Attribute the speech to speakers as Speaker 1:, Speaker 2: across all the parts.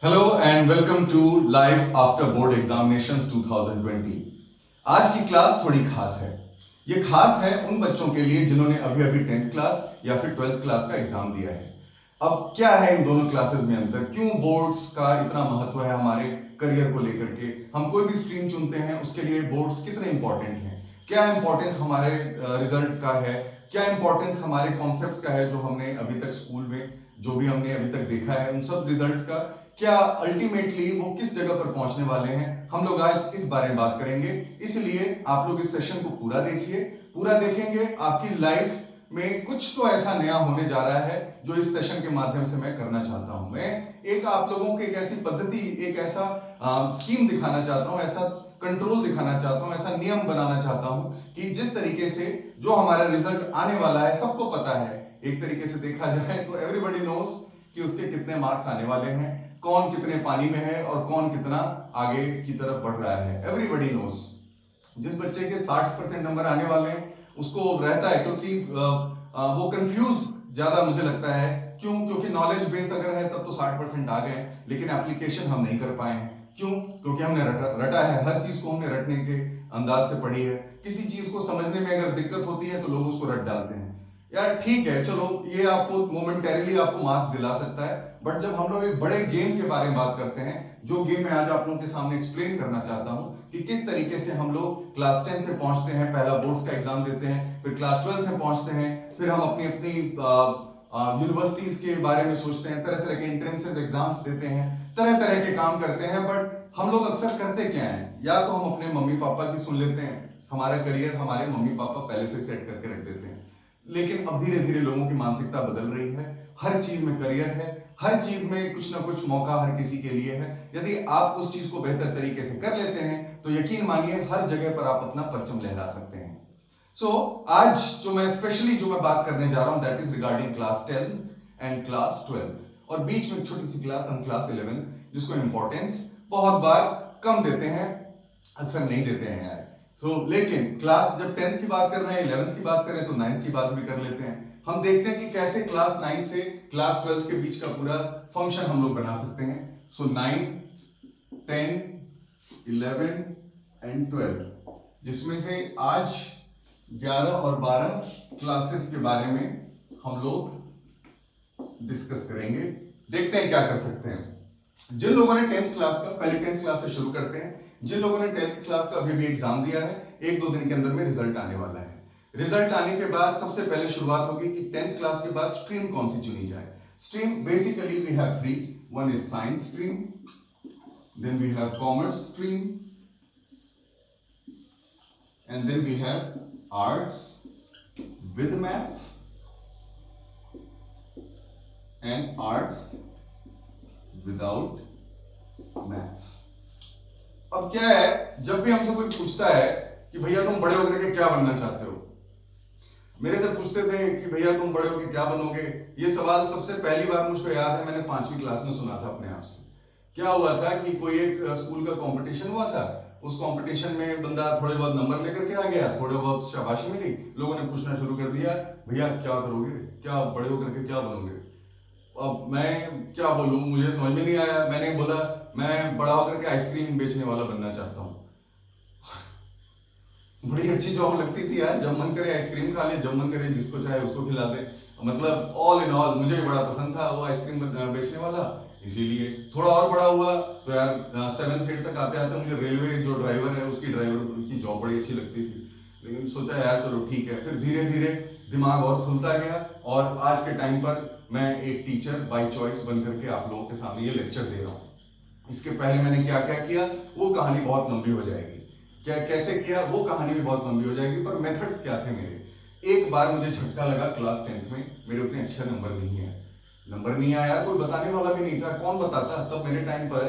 Speaker 1: Hello and welcome to life after board examinations 2020। आज की class थोड़ी खास है। ये खास है उन बच्चों के लिए जिन्होंने अभी अभी 10th क्लास या फिर 12th क्लास का एग्जाम दिया है। अब क्या है इन दोनों क्लासेस में अंतर, क्यों बोर्ड्स का इतना महत्व है हमारे करियर को लेकर के, हम कोई भी स्ट्रीम चुनते हैं उसके लिए बोर्ड्स कितने इंपॉर्टेंट हैं, क्या इंपॉर्टेंस हमारे रिजल्ट का है, क्या इंपॉर्टेंस हमारे कॉन्सेप्ट्स का है जो हमने अभी तक स्कूल में जो भी हमने अभी तक देखा है उन सब रिजल्ट्स का क्या अल्टीमेटली वो किस जगह पर पहुंचने वाले हैं। हम लोग आज इस बारे में बात करेंगे, इसलिए आप लोग इस सेशन को पूरा देखिए। पूरा देखेंगे आपकी लाइफ में कुछ तो ऐसा नया होने जा रहा है जो इस सेशन के माध्यम से मैं करना चाहता हूं। मैं एक आप लोगों को एक ऐसी पद्धति, एक ऐसा स्कीम दिखाना चाहता हूं, ऐसा कंट्रोल दिखाना चाहता हूं, ऐसा नियम बनाना चाहता हूं कि जिस तरीके से जो हमारा रिजल्ट आने वाला है सबको पता है। एक तरीके से देखा जाए तो एवरीबॉडी नोज कि उसके कितने मार्क्स आने वाले हैं, कौन कितने पानी में है और कौन कितना आगे की तरफ बढ़ रहा है। एवरीबॉडी नोज जिस बच्चे के 60% नंबर आने वाले हैं उसको रहता है, क्योंकि वो कंफ्यूज ज्यादा मुझे लगता है। क्यों? क्योंकि नॉलेज बेस अगर है तब तो 60% आ गए, लेकिन एप्लीकेशन हम नहीं कर पाए हैं। क्यों? क्योंकि हमने रटा है, हर चीज को हमने रटने के अंदाज से पढ़ी है। किसी चीज को समझने में अगर दिक्कत होती है तो लोग उसको रट डालते हैं। यार ठीक है, चलो ये आपको मोमेंटरीली आपको मार्क्स दिला सकता है, बट जब हम लोग एक बड़े गेम के बारे में बात करते हैं, जो गेम मैं आज आप लोगों के सामने एक्सप्लेन करना चाहता हूं कि किस तरीके से हम लोग क्लास 10 में पहुंचते हैं, पहला बोर्ड्स का एग्जाम देते हैं, फिर क्लास 12 में पहुंचते हैं, फिर हम अपनी अपनी यूनिवर्सिटीज के बारे में सोचते हैं, तरह तरह के एंट्रेंसेस एग्जाम्स देते हैं, तरह तरह के काम करते हैं। बट हम लोग अक्सर करते क्या है, या तो हम अपने मम्मी पापा की सुन लेते हैं, हमारा करियर हमारे मम्मी पापा पहले से सेट करके रख देते हैं। लेकिन अब धीरे धीरे लोगों की मानसिकता बदल रही है, हर चीज में करियर है, हर चीज में कुछ ना कुछ मौका हर किसी के लिए है। यदि आप उस चीज को बेहतर तरीके से कर लेते हैं तो यकीन मानिए हर जगह पर आप अपना परचम लहरा सकते हैं। आज जो मैं बात करने जा रहा हूं that is regarding class 10 and class 12 और बीच में छोटी सी क्लास हम क्लास 11 जिसको इंपॉर्टेंस बहुत बार कम देते हैं, अक्सर नहीं देते हैं यार। लेकिन क्लास जब 10th की बात कर रहे हैं, 11th की बात करें तो 9th की बात भी कर लेते हैं। हम देखते हैं कि कैसे क्लास 9 से क्लास 12 के बीच का पूरा फंक्शन हम लोग बना सकते हैं। 9, 10, 11 एंड 12 जिसमें से आज 11 और 12 क्लासेस के बारे में हम लोग डिस्कस करेंगे। देखते हैं क्या कर सकते हैं। जिन लोगों ने 10th क्लास का, पहले 10th क्लास से शुरू करते हैं, जिन लोगों ने 10th क्लास का अभी भी एग्जाम दिया है, 1-2 दिन के अंदर में रिजल्ट आने वाला है। रिजल्ट आने के बाद सबसे पहले शुरुआत होगी कि 10th क्लास के बाद स्ट्रीम कौन सी चुनी जाए। Stream basically we have 3, one is science stream, then we have commerce stream and then we have arts with maths and arts without maths। अब क्या है, जब भी हमसे कोई पूछता है कि भैया तुम बड़े होकर के क्या बनना चाहते हो, मेरे से पूछते थे कि भैया तुम बड़े होकर क्या बनोगे, ये सवाल सबसे पहली बार मुझको याद है मैंने 5वीं क्लास में सुना था अपने आप से। क्या हुआ था कि कोई एक स्कूल का कंपटीशन हुआ था, उस कंपटीशन में बंदा थोड़े बहुत नंबर लेकर के आ गया, थोड़े बहुत शाबाशी मिली, लोगों ने पूछना शुरू कर दिया भैया क्या करोगे, क्या बड़े होकर के क्या बनोगे। अब मैं क्या बोलूं, मुझे समझ में नहीं आया। मैंने बोला मैं बड़ा होकर के आइसक्रीम बेचने वाला बनना चाहता हूँ। बड़ी अच्छी जॉब लगती थी यार, जब मन करे आइसक्रीम खा ले, जब मन करे जिसको चाहे उसको खिला दे। मतलब ऑल इन ऑल मुझे बड़ा पसंद था वो आइसक्रीम बेचने वाला, इसीलिए थोड़ा और बड़ा हुआ तो यार 7th 8th तक आते आते मुझे रेलवे जो ड्राइवर है उसकी ड्राइवर की जॉब बड़ी अच्छी लगती थी। लेकिन सोचा यार चलो ठीक है, फिर धीरे धीरे दिमाग और खुलता गया और आज के टाइम पर मैं एक टीचर बाय चॉइस बन करके आप लोगों के सामने ये लेक्चर दे रहा हूँ। इसके पहले मैंने क्या क्या किया वो कहानी बहुत लंबी हो जाएगी, क्या कैसे किया वो कहानी भी बहुत लंबी हो जाएगी, पर मेथड्स क्या थे मेरे। एक बार मुझे झटका लगा क्लास 10th में, मेरे उतने अच्छे नंबर नहीं आया, कोई बताने वाला भी नहीं था, कौन बताता। तब मेरे टाइम पर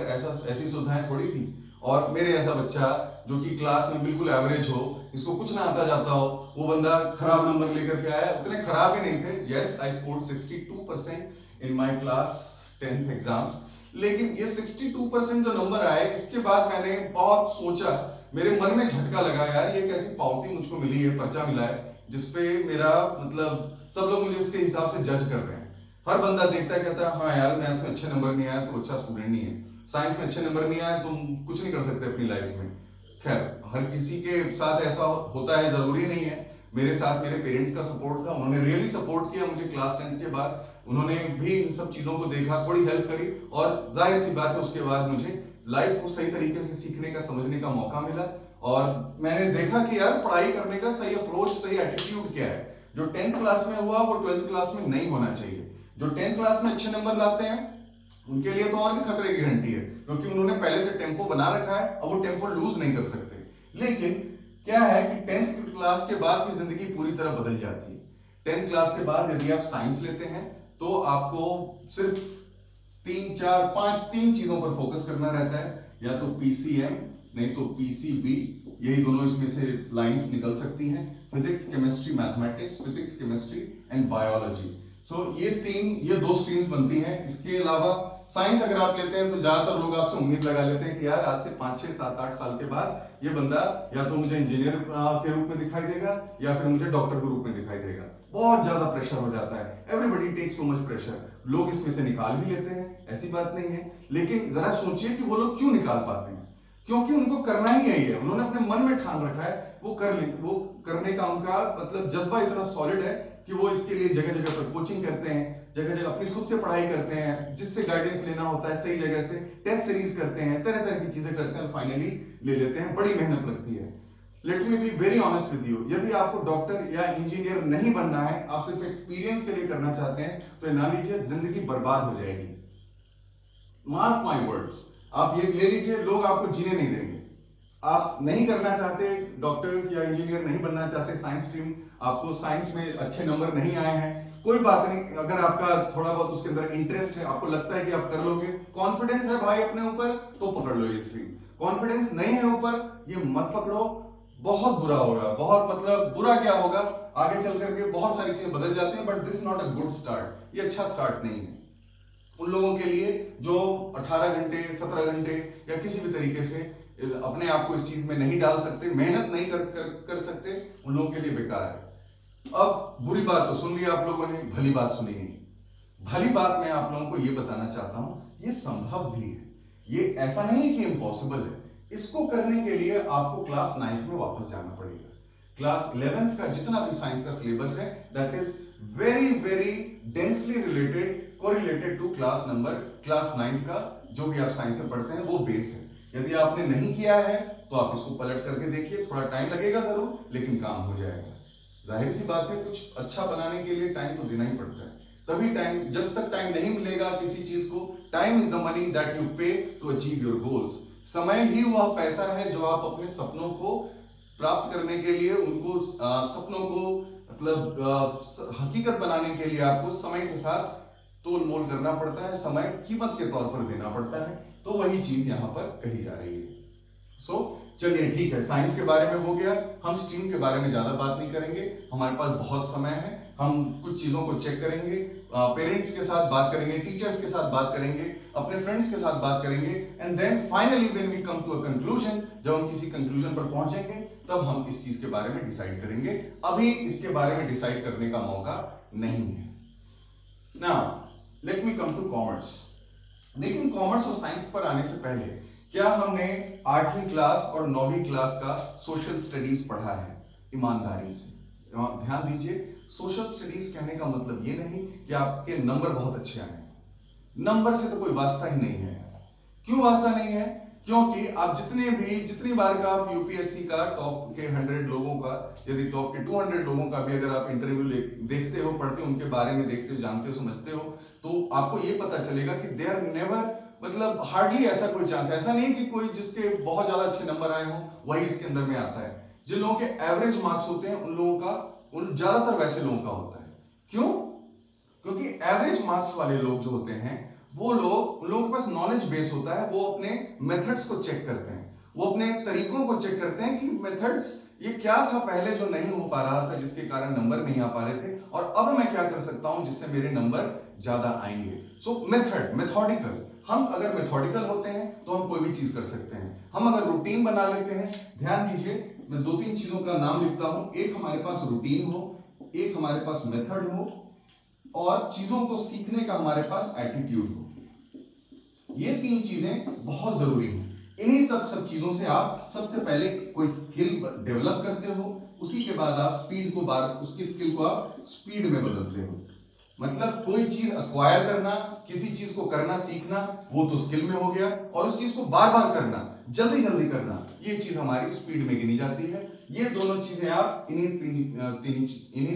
Speaker 1: ऐसी सुविधाएं थोड़ी थी। और मेरे ऐसा बच्चा जो कि क्लास में बिल्कुल एवरेज हो, इसको कुछ ना आता जाता हो, वो बंदा खराब नंबर लेकर के आया। उतने खराब ही नहीं थे, yes I scored 62% in my class 10th exams. लेकिन ये 62% जो नंबर आए इसके बाद मैंने बहुत सोचा, मेरे मन में झटका लगा यार ये कैसी पावती मुझको मिली है, पर्चा मिला है जिसपे मेरा मतलब सब लोग मुझे इसके हिसाब से जज कर रहे हैं। हर बंदा देखता है, कहता है हाँ यार मैथ्स में अच्छे नंबर नहीं आया तो अच्छा स्टूडेंट नहीं है, साइंस में अच्छे नंबर नहीं आया तुम कुछ नहीं कर सकते अपनी लाइफ में। खैर हर किसी के साथ ऐसा होता है, जरूरी नहीं है। मेरे साथ मेरे पेरेंट्स का सपोर्ट था, उन्होंने रियली सपोर्ट किया मुझे क्लास 10 के बाद। उन्होंने भी इन सब चीजों को देखा, थोड़ी हेल्प करी, और जाहिर सी बात है उसके बाद मुझे लाइफ को सही तरीके से सीखने का, समझने का मौका मिला। और मैंने देखा कि यार पढ़ाई करने का सही अप्रोच, सही एटीट्यूड क्या है। जो 10th क्लास में हुआ वो 12th क्लास में नहीं होना चाहिए। जो 10th क्लास में अच्छे नंबर लाते हैं उनके लिए तो और भी खतरे की घंटी है, क्योंकि उन्होंने पहले से टेम्पो बना रखा है, अब वो टेम्पो लूज नहीं कर सकते। लेकिन क्या है कि 10th क्लास के बाद की जिंदगी पूरी तरह बदल जाती है। 10th क्लास के बाद यदि आप साइंस लेते हैं तो आपको सिर्फ 3 चीजों पर फोकस करना रहता है, या तो पीसीएम नहीं तो पीसीबी, यही दोनों इसमें से लाइंस निकल सकती हैं, physics chemistry mathematics, physics chemistry and biology. So ये दो स्ट्रीम्स बनती हैं। इसके अलावा साइंस अगर आप लेते हैं तो ज्यादातर लोग आपसे उम्मीद लगा लेते हैं कि यार आज से 5, 6, 7, 8 साल के बाद ये बंदा या तो मुझे इंजीनियर के रूप में दिखाई देगा या फिर मुझे डॉक्टर के रूप में दिखाई देगा। बहुत ज्यादा प्रेशर हो जाता है, everybody take so much pressure. लोग इसमें से निकाल भी लेते हैं, ऐसी बात नहीं है, लेकिन जरा सोचिए कि वो लोग क्यों निकाल पाते हैं। क्योंकि उनको करना ही यही है, उन्होंने अपने मन में ठान रखा है, वो करने का उनका मतलब जज्बा इतना सॉलिड है कि वो इसके लिए जगह जगह पर कोचिंग करते हैं, जगह जगह अपनी खुद से पढ़ाई करते हैं, जिससे गाइडेंस लेना होता है सही जगह से, टेस्ट सीरीज करते हैं, तरह तरह की चीजें करते हैं और फाइनली ले लेते हैं। बड़ी मेहनत लगती है। Let me be very honest with you, यदि आपको डॉक्टर या इंजीनियर नहीं बनना है, आप सिर्फ एक्सपीरियंस के लिए करना चाहते हैं, तो ना लीजिए, जिंदगी बर्बाद हो जाएगी। मार्क माई वर्ड्स, आप ये ले लीजिए, लोग आपको जीने नहीं देंगे। आप नहीं करना चाहते, डॉक्टर्स या इंजीनियर नहीं बनना चाहते, साइंस स्ट्रीम, आपको साइंस में अच्छे नंबर नहीं आए हैं, कोई बात नहीं। अगर आपका थोड़ा बहुत उसके अंदर इंटरेस्ट है, आपको लगता है कि आप कर लोगे, कॉन्फिडेंस है भाई अपने ऊपर, तो पकड़ लो ये स्ट्रीम। कॉन्फिडेंस नहीं है ऊपर, ये मत पकड़ो, बहुत बुरा होगा। बहुत मतलब बुरा क्या होगा, आगे चल करके बहुत सारी चीजें बदल जाती हैं, but this not a good start, ये अच्छा स्टार्ट नहीं है उन लोगों के लिए जो 18 घंटे 17 घंटे या किसी भी तरीके से अपने आप को इस चीज में नहीं डाल सकते, मेहनत नहीं कर सकते, उन लोगों के लिए बेकार है। अब बुरी बात तो सुन ली आप लोगों ने, भली बात सुनी नहीं। भली बात मैं आप लोगों को ये बताना चाहता हूं, ये संभव भी है, ये ऐसा नहीं है कि इम्पॉसिबल है। इसको करने के लिए आपको क्लास 9th में वापस जाना पड़ेगा। क्लास 11th का जितना भी साइंस का सिलेबस है, that is very very densely related, correlated to class 9th का जो भी आप साइंस में पढ़ते हैं वो बेस है। यदि आपने नहीं किया है तो आप इसको पलट करके देखिए, थोड़ा टाइम लगेगा जरूर, लेकिन काम हो जाएगा। जाहिर सी बात है, कुछ अच्छा बनाने के लिए टाइम तो देना ही पड़ता है। तभी टाइम, जब तक टाइम नहीं मिलेगा किसी चीज को, time is the money that you पे टू अचीव योर गोल्स। समय ही वह पैसा है जो आप अपने सपनों को प्राप्त करने के लिए, उनको सपनों को मतलब हकीकत बनाने के लिए आपको समय के साथ तोल मोल करना पड़ता है, समय कीमत के तौर पर देना पड़ता है। तो वही चीज यहां पर कही जा रही है। चलिए ठीक है, साइंस के बारे में हो गया, हम स्ट्रीम के बारे में ज्यादा बात नहीं करेंगे, हमारे पास बहुत समय है। हम कुछ चीजों को चेक करेंगे, पेरेंट्स के साथ बात करेंगे, टीचर्स के साथ बात करेंगे, अपने फ्रेंड्स के साथ बात करेंगे, and then finally when we come to a conclusion, जब हम किसी कंक्लूजन पर पहुंचेंगे तब हम इस चीज के बारे में डिसाइड करेंगे। अभी इसके बारे में डिसाइड करने का मौका नहीं है। Now let me come to commerce. लेकिन कॉमर्स और साइंस पर आने से पहले, क्या हमने 8वीं क्लास और 9वीं क्लास का सोशल स्टडीज पढ़ा है ईमानदारी से? ध्यान दीजिए, सोशल स्टडीज कहने का मतलब ये नहीं कि आपके नंबर बहुत अच्छे आए। नंबर से तो कोई वास्ता ही नहीं है। क्यों वास्ता नहीं है? क्योंकि आप जितनी बार का आप यूपीएससी का टॉप के 100 लोगों का, यदि टॉप के 200 लोगों का भी अगर आप इंटरव्यू देखते हो, पढ़ते हो, उनके बारे में देखते हो, जानते हो, समझते हो, तो आपको ये पता चलेगा कि दे आर नेवर, मतलब हार्डली ऐसा कोई चांस, ऐसा नहीं कि कोई जिसके बहुत ज्यादा अच्छे नंबर आए हों वही इसके अंदर में आता है। जिन लोगों के एवरेज मार्क्स होते हैं उन लोगों का, उन ज्यादातर वैसे लोगों का होता है। क्यों? क्योंकि एवरेज मार्क्स वाले लोग जो होते हैं, वो लोग, उन लोगों के पास नॉलेज बेस होता है, वो अपने मेथड्स को चेक करते हैं, वो अपने तरीकों को चेक करते हैं कि मेथड्स ये क्या था पहले जो नहीं हो पा रहा था, जिसके कारण नंबर नहीं आ पा रहे थे, और अब मैं क्या कर सकता हूं जिससे मेरे नंबर ज्यादा आएंगे। सो मेथोडिकल, हम अगर मेथोडिकल होते हैं तो हम कोई भी चीज कर सकते हैं। हम अगर रूटीन बना लेते हैं, ध्यान दीजिए, मैं 2-3 चीजों का नाम लिखता हूं, एक हमारे पास रूटीन हो, एक हमारे पास मेथड हो, और चीजों को सीखने का हमारे पास एटीट्यूड हो। ये तीन चीजें बहुत जरूरी हैं। इन्हीं तक सब चीजों से आप सबसे पहले कोई स्किल डेवलप करते हो, उसी के बाद आप स्पीड को उसकी स्किल को आप स्पीड में बदलते हो। मतलब कोई चीज अक्वायर करना, किसी चीज को करना सीखना, वो तो स्किल में हो गया, और उस चीज को बार बार करना, जल्दी जल्दी करना, ये चीज हमारी स्पीड में गिनी जाती है। ये दोनों चीजें आप इन्हीं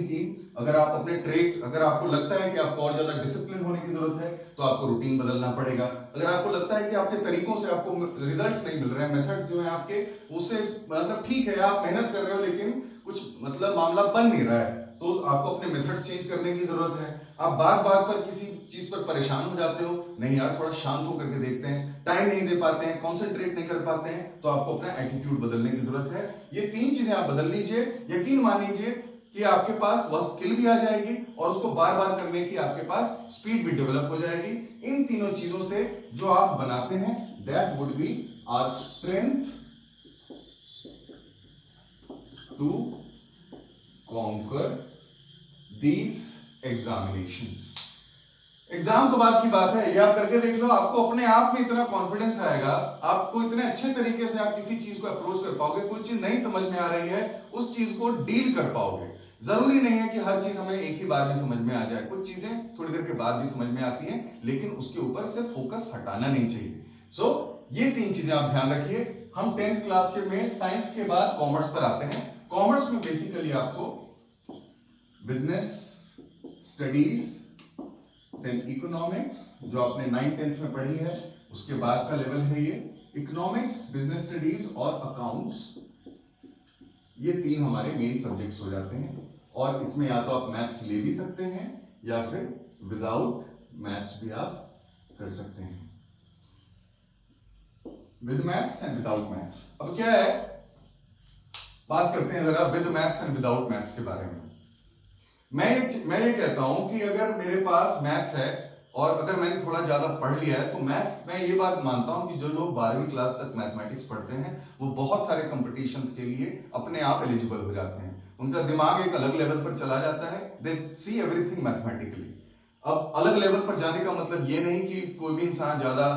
Speaker 1: तीन अगर आप अपने ट्रेट, अगर आपको लगता है कि आपको और ज्यादा डिसिप्लिन होने की जरूरत है तो आपको रूटीन बदलना पड़ेगा। अगर आपको लगता है कि आपके तरीकों से आपको रिजल्ट्स नहीं मिल रहे हैं, मेथड्स जो है आपके, उससे मतलब ठीक है आप मेहनत कर रहे हो लेकिन कुछ मतलब मामला बन नहीं रहा है, तो आपको अपने मेथड चेंज करने की जरूरत है। आप बार बार पर किसी चीज पर परेशान हो जाते हो, नहीं यार थोड़ा शांत होकर के देखते हैं, टाइम नहीं दे पाते हैं, कंसंट्रेट नहीं कर पाते हैं, तो आपको अपना एटीट्यूड बदलने की जरूरत है। ये तीन चीजें आप बदल लीजिए, यकीन मान लीजिए कि आपके पास वह स्किल भी आ जाएगी और उसको बार बार करने की आपके पास स्पीड भी डेवलप हो जाएगी। इन तीनों चीजों से जो आप बनाते हैं, that would be our strength to conquer these examinations. Exam तो बात की बात है, ये आप करके देख लो, आपको अपने आप में इतना कॉन्फिडेंस आएगा, आपको इतने अच्छे तरीके से आप किसी चीज को अप्रोच कर पाओगे, कोई चीज नहीं समझ में आ रही है उस चीज को डील कर पाओगे। जरूरी नहीं है कि हर चीज हमें एक ही बार में समझ में आ जाए, कुछ चीजें थोड़ी देर के बाद भी समझ में आती हैं, लेकिन उसके ऊपर से फोकस हटाना नहीं चाहिए। सो ये तीन चीजें आप ध्यान रखिए। हम 10th क्लास के में साइंस के बाद कॉमर्स पर आते हैं। कॉमर्स में बेसिकली आपको बिजनेस स्टडीज, देन इकोनॉमिक्स जो आपने 9th 10th में पढ़ी है, उसके बाद का लेवल है ये इकोनॉमिक्स, बिजनेस स्टडीज और अकाउंट्स। ये तीन हमारे मेन सब्जेक्ट्स हो जाते हैं, और इसमें या तो आप मैथ्स ले भी सकते हैं या फिर विदाउट मैथ्स भी आप कर सकते हैं, with maths and without maths. अब क्या है, बात करते हैं जरा with maths and without maths के बारे में। मैं ये कहता हूं कि अगर मेरे पास मैथ्स है और अगर मैंने थोड़ा ज्यादा पढ़ लिया है तो मैथ्स, मैं ये बात मानता हूं कि जो लोग 12वीं क्लास तक मैथमेटिक्स पढ़ते हैं वो बहुत सारे कंपटीशंस के लिए अपने आप एलिजिबल हो जाते हैं, उनका दिमाग एक अलग लेवल पर चला जाता है, दे सी एवरीथिंग मैथमेटिकली। अब अलग लेवल पर जाने का मतलब ये नहीं कि कोई भी इंसान ज्यादा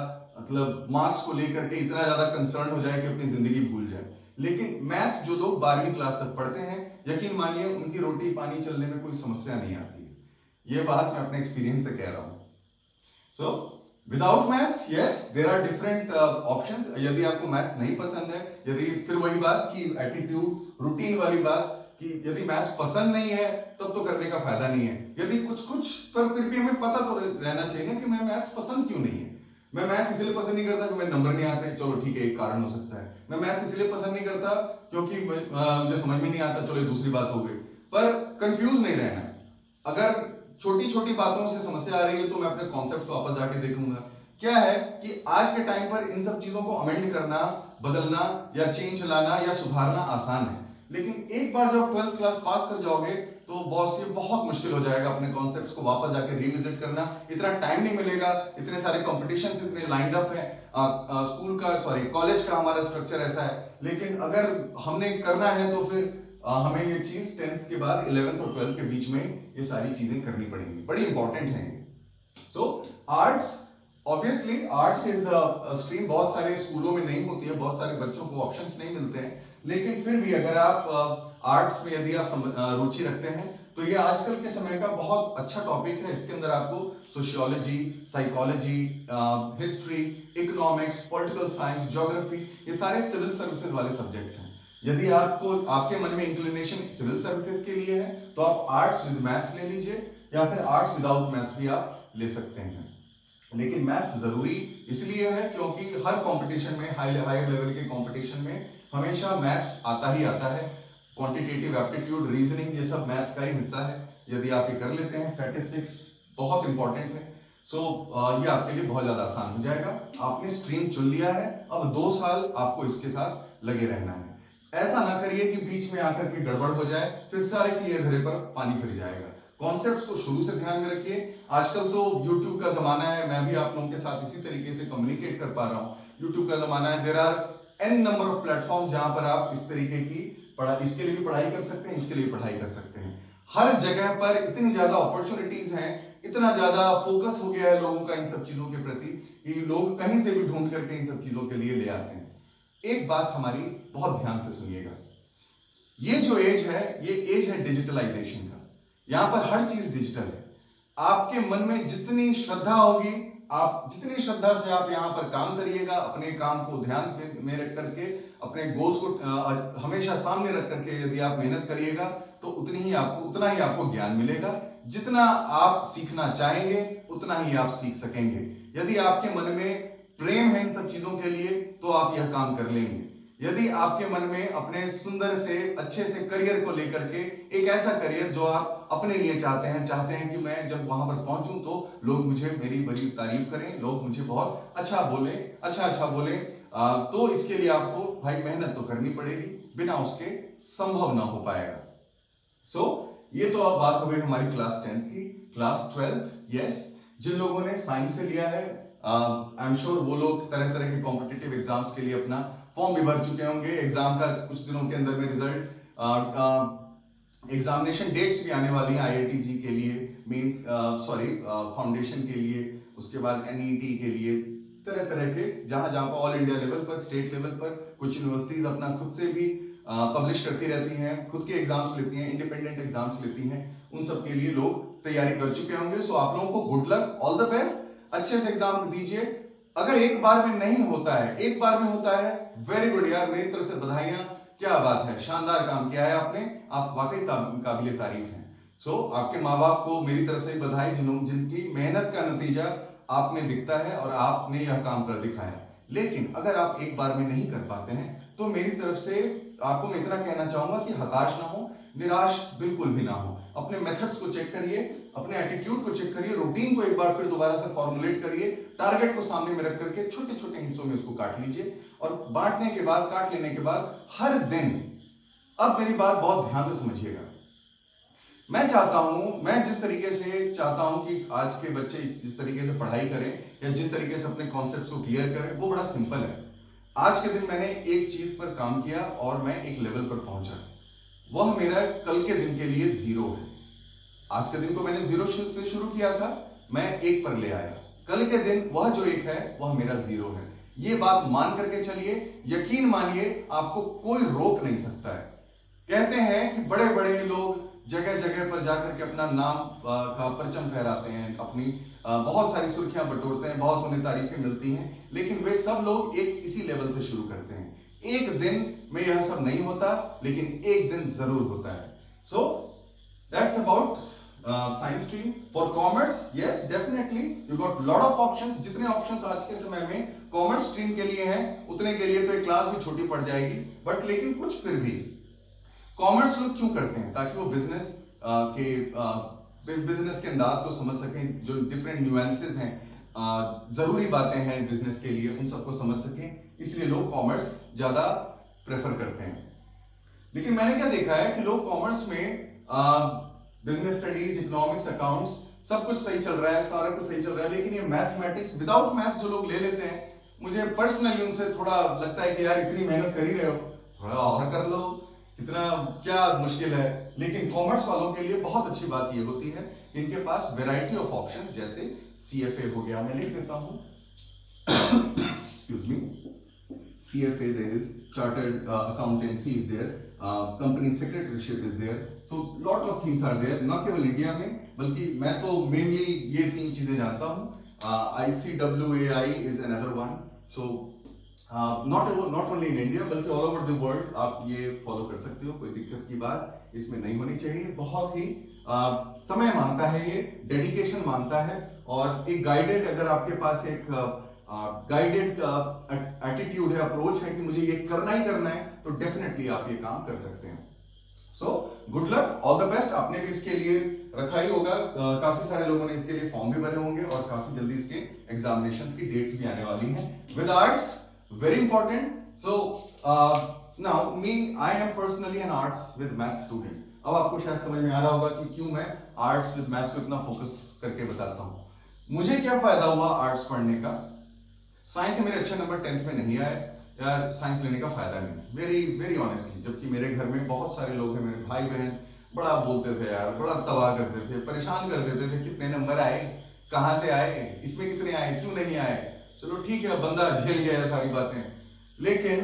Speaker 1: मतलब मार्क्स को लेकर के इतना ज्यादा कंसर्न हो जाए कि अपनी जिंदगी भूल जाए, लेकिन मैथ्स जो लोग 12वीं क्लास तक पढ़ते हैं, यकीन मानिए उनकी रोटी पानी चलने में कोई समस्या नहीं आती है। ये बात मैं अपने एक्सपीरियंस से कह रहा हूं। So without maths, yes there are different options. यदि आपको मैथ्स नहीं पसंद है, यदि फिर वही बात कि एटीट्यूड रूटीन वाली बात कि यदि मैथ्स पसंद नहीं है तब तो करने का फायदा नहीं है। यदि कुछ कुछ पर फिर भी हमें पता तो रहना चाहिए कि मैं मैथ्स पसंद क्यों नहीं है। मैं मैथ्स इसलिए पसंद नहीं करता कि मेरे नंबर नहीं आते, चलो ठीक है एक कारण हो सकता है। मैं मैथ्स इसलिए पसंद नहीं करता क्योंकि मुझे समझ में नहीं आता, चलो दूसरी बात हो गई। पर कंफ्यूज नहीं रहना, अगर छोटी छोटी बातों से समस्या आ रही है तो मैं अपने कॉन्सेप्ट को वापस जाके देखूंगा। क्या है कि आज के टाइम पर इन सब चीजों को अमेंड करना, बदलना या चेंज लाना या सुधारना आसान है, लेकिन एक बार जब 12th क्लास पास कर जाओगे तो बहुत मुश्किल हो जाएगा अपने कॉन्सेप्ट्स को वापस जाके रिविजिट करना। इतना टाइम नहीं मिलेगा, इतने सारे कॉम्पिटिशन इतने लाइंड अप है, स्कूल का कॉलेज का हमारा स्ट्रक्चर ऐसा है। लेकिन अगर हमने करना है तो फिर हमें ये चीज 10th के बाद 11th और 12th के बीच में ये सारी चीजें करनी पड़ेंगी, बड़ी इंपॉर्टेंट है। So arts, obviously arts is stream बहुत सारे स्कूलों में नहीं होती है, बहुत सारे बच्चों को ऑप्शंस नहीं मिलते हैं, लेकिन फिर भी अगर आप आर्ट्स में यदि आप रुचि रखते हैं तो ये आजकल के समय का बहुत अच्छा टॉपिक है। इसके अंदर आपको sociology, psychology, history, economics, political science, geography, ये सारे सिविल सर्विसेज वाले सब्जेक्ट्स हैं। यदि आपको आपके मन में इंक्लिनेशन सिविल सर्विसेज के लिए है तो आप आर्ट्स विद मैथ्स ले लीजिए, या फिर आर्ट्स विदाउट मैथ्स भी आप ले सकते हैं। लेकिन मैथ्स जरूरी इसलिए है क्योंकि हर कंपटीशन में, हायर लेवल के कंपटीशन में हमेशा मैथ्स आता ही आता है। क्वांटिटेटिव एप्टीट्यूड, रीजनिंग, ये सब मैथ्स का ही हिस्सा है। यदि आप ये कर लेते हैं, स्टैटिस्टिक्स बहुत इंपॉर्टेंट है, सो ये आपके लिए बहुत ज्यादा आसान हो जाएगा। आपने स्ट्रीम चुन लिया है, अब 2 साल आपको इसके साथ लगे रहना है। ऐसा ना करिए कि बीच में आकर के गड़बड़ हो जाए, फिर सारे की धरे पर पानी फिर जाएगा। कॉन्सेप्ट्स को शुरू से ध्यान में रखिए। आजकल तो YouTube का जमाना है, मैं भी आप लोगों के साथ इसी तरीके से कम्युनिकेट कर पा रहा हूँ। YouTube का जमाना है, there are n number of platform जहां पर आप इस तरीके की इसके लिए भी पढ़ाई कर सकते हैं, इसके लिए पढ़ाई कर सकते हैं। हर जगह पर इतनी ज्यादा अपॉर्चुनिटीज हैं इतना ज्यादा फोकस हो गया है लोगों का इन सब चीजों के प्रति कि लोग कहीं से भी ढूंढ करके इन सब चीजों के लिए ले आते हैं। एक बात हमारी बहुत ध्यान से सुनिएगा, ये जो एज है ये एज है डिजिटलाइजेशन का। यहां पर हर चीज डिजिटल है। आपके मन में जितनी श्रद्धा होगी, आप जितनी श्रद्धा से आप यहाँ पर काम करिएगा, अपने काम को ध्यान में रख करके, अपने गोल्स को हमेशा सामने रख करके यदि आप मेहनत करिएगा तो उतना ही आपको ज्ञान मिलेगा। जितना आप सीखना चाहेंगे उतना ही आप सीख सकेंगे। यदि आपके मन में प्रेम है इन सब चीजों के लिए तो आप यह काम कर लेंगे। यदि आपके मन में अपने सुंदर से अच्छे से करियर को लेकर के एक ऐसा करियर जो आप अपने लिए चाहते हैं कि मैं जब वहां पर पहुंचूं तो लोग मुझे मेरी बड़ी तारीफ करें, लोग मुझे बहुत अच्छा बोले, तो इसके लिए आपको भाई मेहनत तो करनी पड़ेगी, बिना उसके संभव ना हो पाएगा। सो ये तो अब बात हो गई हमारी क्लास 10 की। क्लास 12 यस, जिन लोगों ने साइंस से लिया है आई एम श्योर वो लोग तरह तरह के कॉम्पिटिटिव एग्जाम्स के लिए अपना फॉर्म भी भर चुके होंगे। एग्जाम का कुछ दिनों के अंदर में रिजल्ट, एग्जामिनेशन डेट्स भी आने वाली हैं आईआईटी के लिए, मींस फाउंडेशन के लिए, उसके बाद एनईटी के लिए, तरह तरह के जहां जहां पर ऑल इंडिया लेवल पर, स्टेट लेवल पर कुछ यूनिवर्सिटीज अपना खुद से भी पब्लिश करती रहती हैं, खुद के एग्जाम्स लेती हैं, इंडिपेंडेंट एग्जाम्स लेती हैं। उन सब के लिए लोग तैयारी कर चुके होंगे। सो आप लोगों को good luck, all the best, अच्छे से एग्जाम दीजिए। अगर एक बार में नहीं होता है, एक बार में होता है, वेरी गुड यार, मेरी तरफ से बधाइयां, क्या बात है, शानदार काम किया है आपने, आप वाकई काबिले तारीफ हैं। सो आपके माँ बाप को मेरी तरफ से बधाई, जिनकी मेहनत का नतीजा आप में दिखता है और आपने यह काम कर दिखाया। लेकिन अगर आप एक बार में नहीं कर पाते हैं तो मेरी तरफ से आपको मैं इतना कहना चाहूंगा कि हताश ना हो, निराश बिल्कुल भी ना हो। अपने मेथड्स को चेक करिए, अपने एटीट्यूड को चेक करिए, रूटीन को एक बार फिर दोबारा से फॉर्मुलेट करिए, टारगेट को सामने में रख करके छोटे छोटे हिस्सों में उसको काट लीजिए और काट लेने के बाद हर दिन, अब मेरी बात बहुत ध्यान से समझिएगा, मैं जिस तरीके से चाहता हूं कि आज के बच्चे जिस तरीके से पढ़ाई करें या जिस तरीके से अपने कॉन्सेप्ट्स को क्लियर करें, वो बड़ा सिंपल है। आज के दिन मैंने एक चीज पर काम किया और मैं एक लेवल पर पहुंचा, वह मेरा कल के दिन के लिए 0 है। आज के दिन को मैंने 0 से शुरू किया था, मैं 1 पर ले आया, कल के दिन वह जो 1 है वह मेरा 0 है। ये बात मान करके चलिए, यकीन मानिए, आपको कोई रोक नहीं सकता है। कहते हैं कि बड़े बड़े लोग जगह जगह पर जाकर के अपना नाम का परचम फहराते हैं, अपनी बहुत सारी सुर्खियां बटोरते हैं, बहुत उन्हें तारीफें मिलती हैं, लेकिन वे सब लोग एक इसी लेवल से शुरू करते हैं। एक दिन में यह सब नहीं होता, लेकिन एक दिन जरूर होता है। So that's about science stream. For commerce yes definitely you got lot of options. जितने ऑप्शंस आज के समय में कॉमर्स स्ट्रीम के लिए हैं, उतने के लिए तो एक क्लास भी छोटी पड़ जाएगी, बट लेकिन कुछ फिर भी कॉमर्स लोग क्यों करते हैं, ताकि वो बिजनेस के अंदाज को समझ सकें, जो डिफरेंट न्यूएंसेस हैं, जरूरी बातें हैं बिजनेस के लिए, उन सबको समझ सकें, इसलिए लोग कॉमर्स ज्यादा प्रेफर करते हैं। लेकिन मैंने क्या देखा है कि लोग कॉमर्स में बिजनेस स्टडीज, इकोनॉमिक्स, अकाउंट्स सब कुछ सही चल रहा है, सारा कुछ सही चल रहा है, लेकिन ये मैथमेटिक्स, विदाउट मैथ जो लोग ले लेते हैं, मुझे पर्सनली उनसे थोड़ा लगता है कि यार इतनी मेहनत कर ही रहे हो, थोड़ा और कर लो, इतना क्या मुश्किल है। लेकिन कॉमर्स वालों के लिए बहुत अच्छी बात ये होती है, इनके पास वैरायटी ऑफ ऑप्शन, जैसे CFA हो गया, मैं लिख देता हूं excuse me, CFA there is chartered accountancy is there, company secretaryship is there, so lot of things are there, न केवल इंडिया में, बल्कि मैं तो मेनली ये 3 चीजें जानता हूँ। ICWAI is another one, so not only in India बल्कि all over the world आप ये फॉलो कर सकते हो, कोई दिक्कत की बात इसमें नहीं होनी चाहिए। बहुत ही समय मांगता है, ये डेडिकेशन मांगता है, और एक गाइडेड, अगर आपके पास एक गाइडेड एटीट्यूड है, अप्रोच है कि मुझे ये करना ही करना है, तो डेफिनेटली आप ये काम कर सकते हैं। So good luck, all the best. आपने भी इसके लिए रखा ही होगा, काफी सारे लोगों ने इसके लिए फॉर्म भी भरे होंगे, और काफी जल्दी इसके एग्जामिनेशंस की डेट्स भी आने वाली हैं। With arts very important, so now me I am personally an arts with math student। अब आपको शायद समझ में आ रहा होगा कि क्यों मैं आर्ट्स विद मैथ्स को इतना फोकस करके बताता हूँ। मुझे क्या फायदा हुआ आर्ट्स पढ़ने का? साइंस में मेरे अच्छे नंबर 10th में नहीं आए यार, साइंस लेने का फायदा नहीं, वेरी वेरी ऑनेस्टली। जबकि मेरे घर में बहुत सारे लोग हैं, मेरे भाई बहन बड़ा बोलते थे यार, बड़ा तबाह करते थे, परेशान कर देते थे, कितने नंबर आए, कहाँ से आए, इसमें कितने आए, क्यों नहीं आए। चलो ठीक है, बंदा झेल गया सारी बातें, लेकिन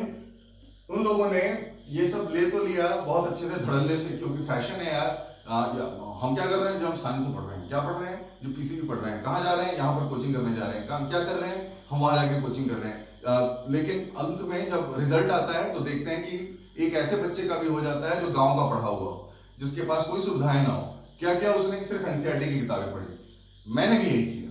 Speaker 1: उन लोगों ने ये सब ले तो लिया बहुत अच्छे से धड़ल्ले से, क्योंकि फैशन है यार। हम क्या कर रहे हैं, जो हम साइंस से पढ़ रहे हैं, क्या पढ़ रहे हैं, जो पीसीबी पढ़ रहे हैं, कहाँ जा रहे हैं, यहाँ पर कोचिंग करने जा रहे हैं, कहाँ क्या कर रहे हैं, हम वहां जाके कोचिंग कर रहे हैं। लेकिन अंत में जब रिजल्ट आता है तो देखते हैं कि एक ऐसे बच्चे का भी हो जाता है जो गांव का पढ़ा हुआ हो, जिसके पास कोई सुविधाएं ना हो। क्या क्या उसने सिर्फ एनसीईआरटी की किताबें पढ़ी, मैंने भी यही किया।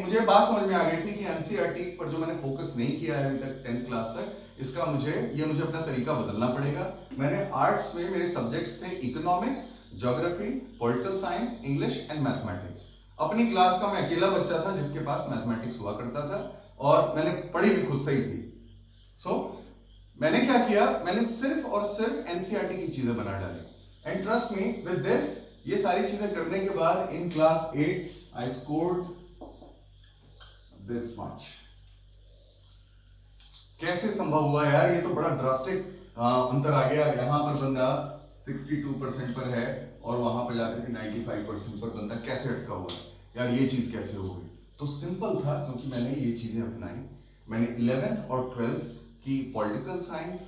Speaker 1: मुझे बात समझ में आ गई थी कि एनसीईआरटी पर जो मैंने फोकस नहीं किया है अभी तक 10th क्लास तक, इसका मुझे अपना तरीका बदलना पड़ेगा। मैंने आर्ट्स में मेरे सब्जेक्ट्स थे economics, geography, political science, English and mathematics. अपनी क्लास का मैं अकेला बच्चा था जिसके पास मैथमेटिक्स हुआ करता था, और मैंने पढ़ी भी खुद से ही थी। मैंने क्या किया, मैंने सिर्फ और सिर्फ एनसीईआरटी की चीजें बना डाली। And trust me with this, ये सारी चीजें करने के बाद in class 8 I scored this much. कैसे संभव हुआ यार, ये तो बड़ा ड्रास्टिक अंतर आ गया। यहां पर बंदा 62% पर है और वहां पर जाकर के 95% पर बंदा कैसे अटका हुआ है यार, ये चीज कैसे हो गई। तो सिंपल था, क्योंकि मैंने ये चीजें अपनाई। मैंने 11th और 12th की political science,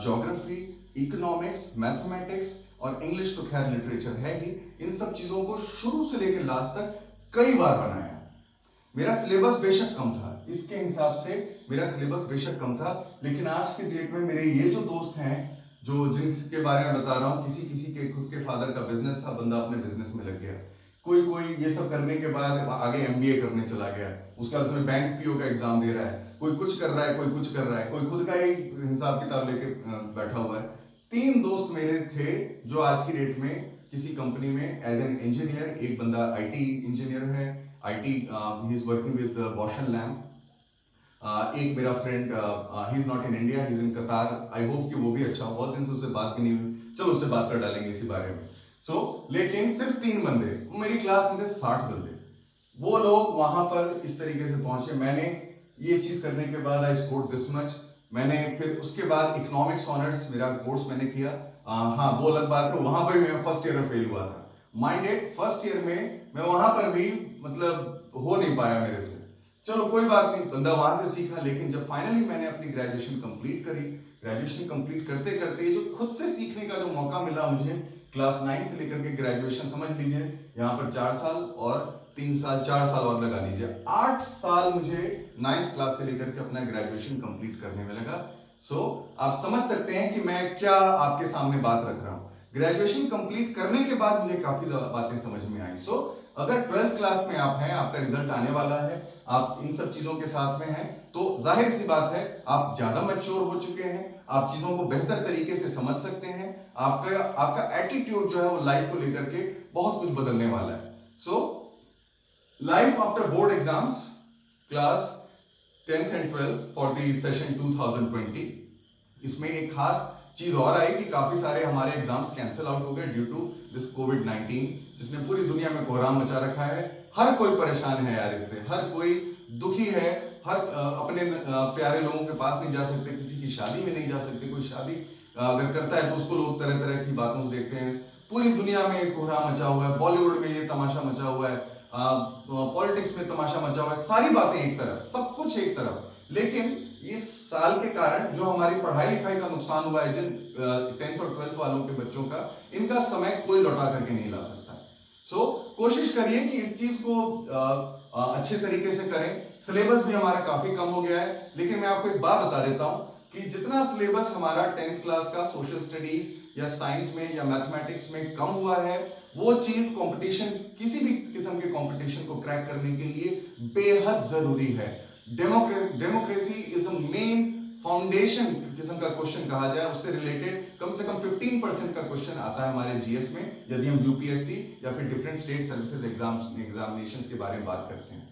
Speaker 1: geography, economics, mathematics और इंग्लिश तो खैर लिटरेचर है ही, इन सब चीजों को शुरू से लेकर लास्ट तक कई बार बनाया। मेरा सिलेबस बेशक कम था, इसके हिसाब से मेरा सिलेबस बेशक कम था, लेकिन आज के डेट में मेरे ये जो दोस्त हैं, जो जिनके बारे में बता रहा हूँ, किसी किसी के खुद के फादर का बिजनेस था, बंदा अपने बिजनेस में लग गया। कोई ये सब करने के बाद आगे एमबीए करने चला गया, उसका उसमें बैंक पीओ का एग्जाम दे रहा है, कोई कुछ कर रहा है, कोई कुछ कर रहा है, कोई खुद का ही हिसाब किताब लेके बैठा हुआ है। 3 दोस्त मेरे थे जो आज की डेट में किसी कंपनी में एज एन इंजीनियर, एक बंदा आईटी इंजीनियर है, IT he is working with Bosch and Lamb. एक मेरा friend, he is not in India, he is in Qatar. I hope कि वो भी अच्छा हो, बहुत दिन से उससे बात भी नहीं हुई, चलो उससे बात कर डालेंगे इसी बारे में। लेकिन सिर्फ 3 बंदे, मेरी क्लास में थे 60 बंदे, वो लोग वहां पर इस तरीके से पहुंचे। मैंने ये चीज करने के बाद आई स्कोर्ड दिस मच। मैंने फिर उसके बाद इकोनॉमिक्स ऑनर्स मेरा कोर्स मैंने किया। हाँ, वो अलग बात है, वहां पर मैं फर्स्ट ईयर में फेल हुआ था। माइंडेड फर्स्ट ईयर में मैं वहां पर भी मतलब हो नहीं पाया मेरे से। चलो कोई बात नहीं, बंदा वहां से सीखा। लेकिन जब फाइनली मैंने अपनी ग्रेजुएशन कंप्लीट करी, ग्रेजुएशन कंप्लीट करते करते जो खुद से सीखने का जो मौका मिला मुझे, क्लास 9 से लेकर के ग्रेजुएशन, समझ लीजिए यहाँ पर 4 साल और 3 साल, 4 साल और लगा लीजिए, 8 साल मुझे 9th क्लास से लेकर के अपना ग्रेजुएशन कंप्लीट करने में लगा। आप समझ सकते हैं कि मैं क्या आपके सामने बात रख रहा हूं। ग्रेजुएशन कंप्लीट करने के बाद मुझे काफी ज्यादा बातें समझ में आई। अगर 12th क्लास में आप हैं, आपका रिजल्ट आने वाला है, आप इन सब चीजों के साथ में हैं, तो जाहिर सी बात है आप ज्यादा मैच्योर हो चुके हैं, आप चीजों को बेहतर तरीके से समझ सकते हैं, आपका एटीट्यूड जो है वो लाइफ को लेकर के बहुत कुछ बदलने वाला है। Life after board exams, class 10th and 12th for the session 2020। इसमें एक खास चीज और आई कि काफी सारे हमारे एग्जाम्स कैंसिल आउट हो गए ड्यू टू दिस कोविड-19, जिसने पूरी दुनिया में कोहराम मचा रखा है। हर कोई परेशान है यार इससे, हर कोई दुखी है, हर अपने प्यारे लोगों के पास नहीं जा सकते, किसी की शादी में नहीं जा सकते। कोई शादी अगर करता है तो उसको लोग तरह तरह की बातों से देखते हैं। पूरी दुनिया में कोहराम मचा हुआ है, बॉलीवुड में ये तमाशा मचा हुआ है, पॉलिटिक्स में तमाशा मचा हुआ है, सारी बातें एक तरफ, सब कुछ एक तरफ। लेकिन इस साल के कारण जो हमारी पढ़ाई लिखाई का नुकसान हुआ है, जिन 10th और 12th वालों के बच्चों का, इनका समय कोई लौटा करके नहीं ला सकता। कोशिश करिए कि इस चीज को अच्छे तरीके से करें। सिलेबस भी हमारा काफी कम हो गया है, लेकिन मैं आपको एक बात बता देता हूं कि जितना सिलेबस हमारा 10th क्लास का सोशल स्टडीज या साइंस में या मैथमेटिक्स में कम हुआ है, वो चीज कंपटीशन, किसी भी किस्म के कंपटीशन को क्रैक करने के लिए बेहद जरूरी है। Democracy is a main foundation किस्म का क्वेश्चन कहा जाए, उससे रिलेटेड कम से कम 15% का क्वेश्चन आता है हमारे जीएस में, यदि हम यूपीएससी या फिर डिफरेंट स्टेट सर्विसेज एग्जामिनेशंस के बारे में बात करते हैं।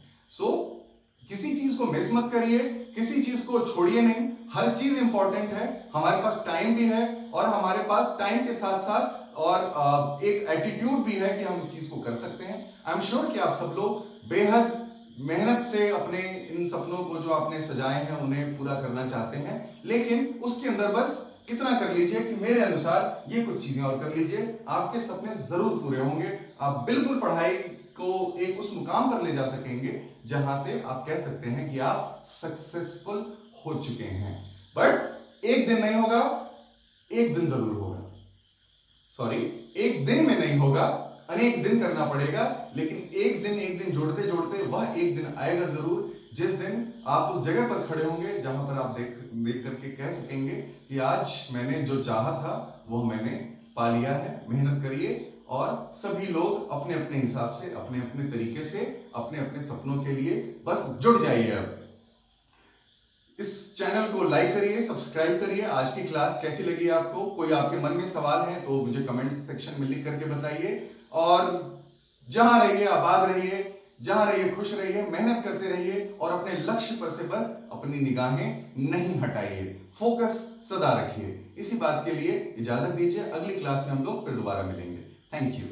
Speaker 1: किसी चीज को मिस मत करिए, किसी चीज को छोड़िए नहीं, हर चीज इंपॉर्टेंट है। हमारे पास टाइम भी है और हमारे पास टाइम के साथ साथ और एक एटीट्यूड भी है कि हम इस चीज को कर सकते हैं। आई एम श्योर कि आप सब लोग बेहद मेहनत से अपने इन सपनों को जो आपने सजाए हैं उन्हें पूरा करना चाहते हैं, लेकिन उसके अंदर बस कितना कर लीजिए कि मेरे अनुसार ये कुछ चीजें और कर लीजिए, आपके सपने जरूर पूरे होंगे। आप बिल्कुल पढ़ाई को एक उस मुकाम पर ले जा सकेंगे जहां से आप कह सकते हैं कि आप सक्सेसफुल हो चुके हैं। बट एक दिन नहीं होगा, एक दिन जरूर होगा। सॉरी, एक दिन में नहीं होगा, अनेक दिन करना पड़ेगा, लेकिन एक दिन जोड़ते जोड़ते वह एक दिन आएगा जरूर, जिस दिन आप उस जगह पर खड़े होंगे जहां पर आप देख करके कह सकेंगे कि आज मैंने जो चाहा था वो मैंने पा लिया है। मेहनत करिए और सभी लोग अपने अपने हिसाब से, अपने अपने तरीके से, अपने अपने सपनों के लिए बस जुड़ जाइए। अब इस चैनल को लाइक करिए, सब्सक्राइब करिए। आज की क्लास कैसी लगी आपको? कोई आपके मन में सवाल है तो मुझे कमेंट सेक्शन में लिख करके बताइए। और जहां रहिए आबाद रहिए, जहां रहिए खुश रहिए, मेहनत करते रहिए और अपने लक्ष्य पर से बस अपनी निगाहें नहीं हटाइए, फोकस सदा रखिए। इसी बात के लिए इजाजत दीजिए, अगली क्लास में हम लोग फिर दोबारा मिलेंगे। Thank you.